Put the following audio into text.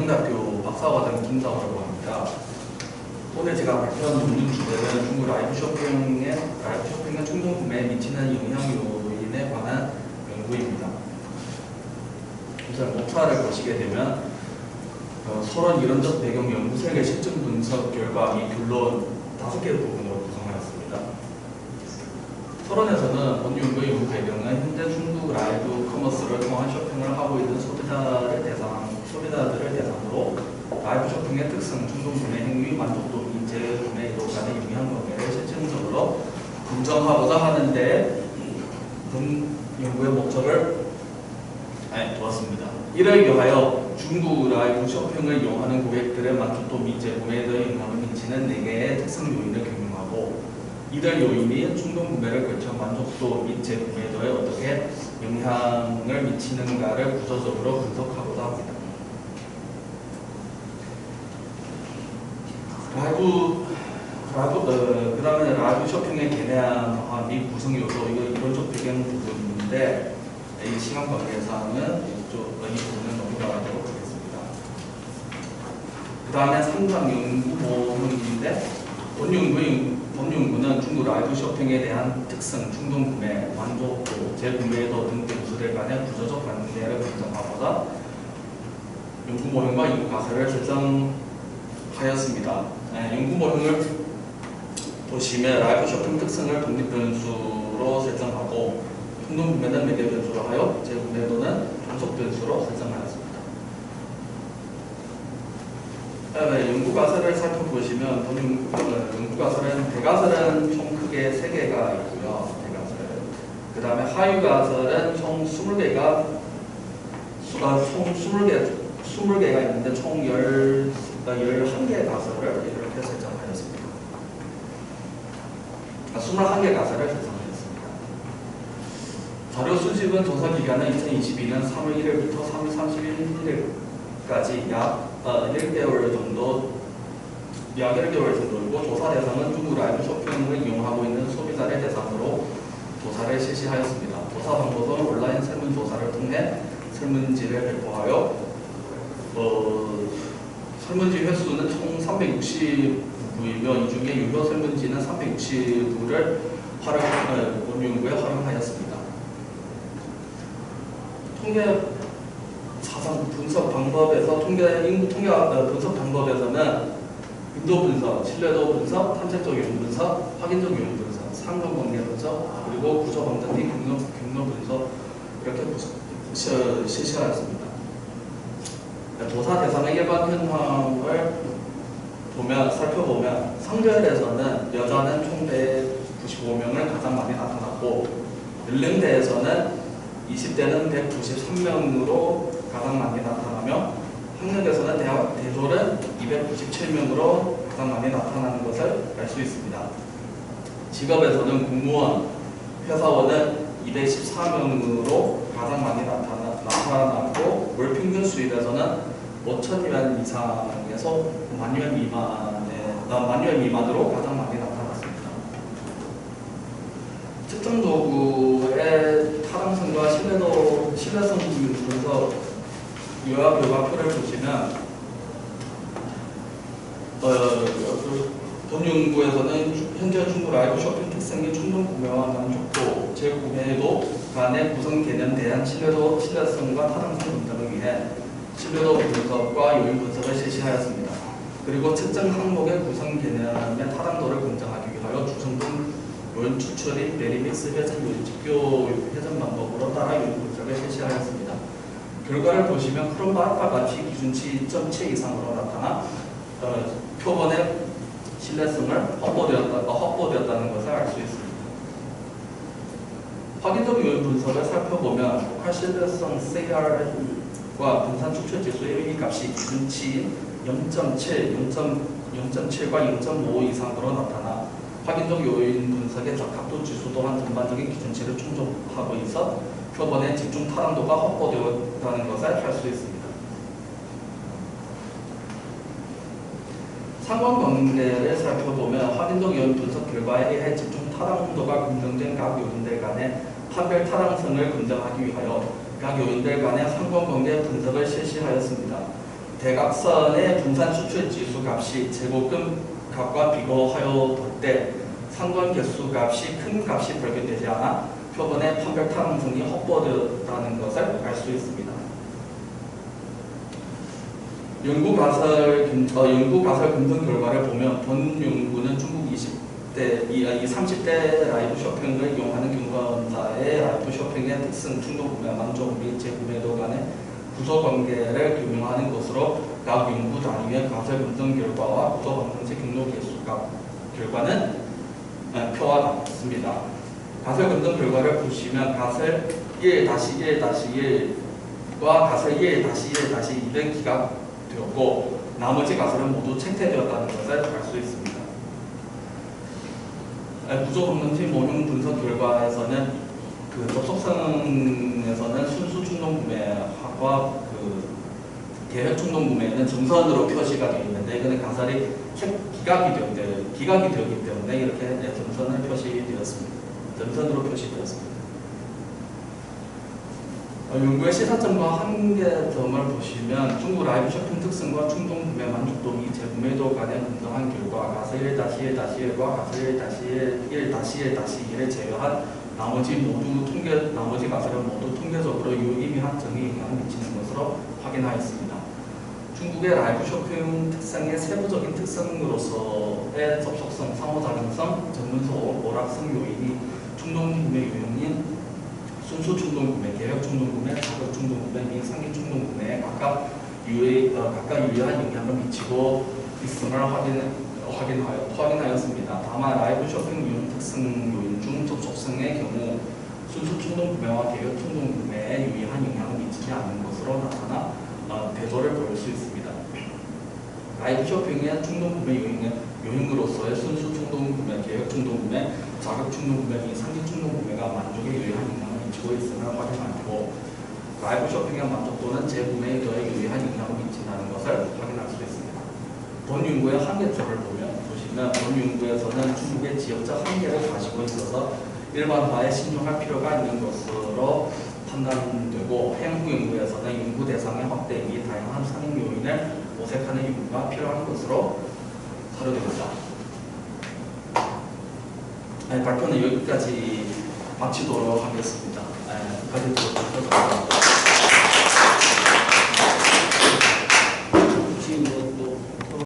경영대학교 박사과정 김다호라고 합니다. 오늘 제가 발표한 논문 주제는 중국 라이브 쇼핑의 충동 구매에 미치는 영향 요인에 관한 연구입니다. 우선 목차를 보시게 되면 서론 이론적 배경 연구 세계 실증 분석 결과 이 결론 5개의 부분으로 구성하였습니다. 서론에서는 본 연구의 연구 배경은 현재 중국 라이브 커머스를 통한 쇼핑을 하고 있는 소비자들을 대상으로 라이브 쇼핑의 특성, 충동 구매 행위, 만족도 및 재구매 이동 간의 영향 관계를 실증적으로 검증하고자 하는데 본 연구의 목적을 두었습니다. 이를 위하여 중국 라이브 쇼핑을 이용하는 고객들의 만족도 및 재구매에 대해 영향을 미치는 4개의 특성 요인을 경영하고 이들 요인이 충동 구매를 거쳐 만족도 및 재구매에 대해 어떻게 영향을 미치는가를 구조적으로 분석하고자 합니다. 그 다음에 라이브 쇼핑의 개념 및 구성 요소, 이거 이론적 배경 부분인데 이 시간 관계상은 이 부분은 넘어가도록 하겠습니다. 그 다음에 3장 연구 모형인데 본 연구는 중국 라이브 쇼핑에 대한 특성, 충동 구매, 만족도, 재구매도 등 변수들 간의 구조적 관계를 분석하고자 연구 모형과 연구 가설을 설정하였습니다. 연구 모형을 보시면 라이브 쇼핑 특성을 독립 변수로 설정하고 충동 구매는 매개 변수로 하여 재구매도는 종속 변수로 설정하였습니다. 연구 가설을 살펴보시면 연구 가설은 대가설은 총 크게 3개가 있고요. 대가설은. 그 다음에 하위 가설은 총 20개가 있는데 총 11개 가설을 이렇게 설정하였습니다. 21개 가설을 설정하였습니다. 자료 수집은 조사 기간은 2022년 3월 1일부터 3월 31일까지 약 1개월 정도이고 조사 대상은 중국 라이브 쇼핑을 이용하고 있는 소비자를 대상으로 조사를 실시하였습니다. 조사 방법은 온라인 설문조사를 통해 설문지를 배포하여 설문지 횟수는 총 369이며 이 중에 유효 설문지는 369를 본 연구에 활용하였습니다. 통계 사상 분석 방법에서 분석 방법에서는 빈도 분석, 신뢰도 분석, 탐색적 요인 분석, 확인적 요인 분석, 상관관계 분석, 그리고 구조 방정 및 경로 분석 이렇게 실시하였습니다. 조사 대상의 일반 현황을 살펴보면 성별에서는 여자는 총 195명을 가장 많이 나타났고 연령대에서는 20대는 193명으로 가장 많이 나타나며 학력에서는 대졸은 297명으로 가장 많이 나타나는 것을 알 수 있습니다. 직업에서는 공무원, 회사원은 214명으로 가장 많이 나타났고 월 평균 수입에서는 5,000위안 이상에서 만위안 미만으로 가장 많이 나타났습니다. 특정 도구의 타당성과 신뢰성 분석 요약 결과표를 보시면 본 연구에서는 현재 중국 라이브 쇼핑 특성의 충동 구매와 만족도, 재구매도 간의 구성 개념에 대한 신뢰성과 타당성 분석을 위해 신뢰도 분석과 요인 분석을 실시하였습니다. 그리고 특정 항목의 구성 개념의 타당도를 검증하기 위하여 주성분 요인 추출이 베리믹스 회전 요인 직교 회전 방법으로 따라 요인 분석을 실시하였습니다. 결과를 보시면 크롬과 알파 값이 기준치 2.7 이상으로 나타나 표본의 신뢰성을 확보되었다는 것을 알 수 있습니다. 확인적 요인 분석을 살펴보면 로컬 신뢰성 CR과 분산 추출 지수의 의미 값이 기준치 0.7, 0.7과 0.5 이상으로 나타나 확인적 요인 분석의 적합도 지수 또한 전반적인 기준치를 충족하고 있어 표본의 집중 타당도가 확보되었다는 것을 알 수 있습니다. 상관관계를 살펴보면 확인적 요인 분석 결과에 의해 집중 타당도가 검증된 각 요인들 간의 판별 타당성을 검증하기 위하여 각 요인들 간의 상관관계 분석을 실시하였습니다. 대각선의 분산 수출 지수 값이 제곱근 값과 비교하여 볼 때 상권 개수 값이 큰 값이 발견되지 않아 표본의 판별 타당성이 확보되었다는 것을 알 수 있습니다. 연구 가설 검증 결과를 보면 본 연구는 중국 30대 라이브 쇼핑을 이용하는 경험자의 라이브 쇼핑의 특성, 충동 구매 만족 및 재구매도 간의 구조 관계를 규명하는 것으로 각 연구 단위의 가설 검증 결과와 구조 검증제 경로 개수 결과는 표와 같습니다. 가설 검증 결과를 보시면 가설 1-1-1과 가설 1-1-1-2는 기각되었고 나머지 가설은 모두 쟁퇴되었다는 것을 알 수 있습니다. 구조 검증지 모형 분석 결과에서는 그 접속성에서는 순수 충동 구매와 그 계획 충동 구매는 점선으로 표시가 되어 있는데 이거는 가설이 기각이 되었기 때문에 이렇게 점선을 표시되었습니다. 점선으로 표시되었습니다. 연구의 시사점과 한계점을 보시면 중국 라이브 쇼핑 특성과 충동 구매 만족도 및 재구매도 간의 검증한 결과 가설 1-1-1과 가설 1-1-1-1을 제외한 나머지 가설은 모두 통계적으로 유의미한 정의 영향을 미치는 것으로 확인하였습니다. 중국의 라이브 쇼핑 특성의 세부적인 특성으로서의 접속성, 상호작용성, 전문성, 오락성 요인이 충동 구매 요인인 순수 충동 구매, 계획 충동 구매, 자극 충동 구매 및 상기 충동 구매에 각각 유의한 영향을 미치고 있음을 확인하였습니다. 다만 라이브 쇼핑 유형 특성 요인 중 접속성의 경우 순수 충동 구매와 계획 충동 구매에 유의한 영향을 미치지 않는 것으로 나타나 대조를 보일 수 있습니다. 라이브 쇼핑의 충동 구매 요인으로서의 순수 충동 구매, 계획 충동 구매, 자극 충동 구매 및 상기 충동 구매가 만족에 유의한 영향을 미치고 있음을 확인하고 라이브 쇼핑의 만족도는 재구매에 더해 유의한 영향을 미친다는 것을 확인할 수 있습니다. 본 연구의 한계점을 보시면 본 연구에서는 중국의 지역적 한계를 가지고 있어서 일반화에 신중할 필요가 있는 것으로 판단되고 향후 연구에서는 연구 대상의 확대 및 다양한 상행 요인을 모색하는 연구가 필요한 것으로 사료됩니다. 발표는 여기까지 마치도록 하겠습니다. 여기까지 들어주셔서 감사합니다.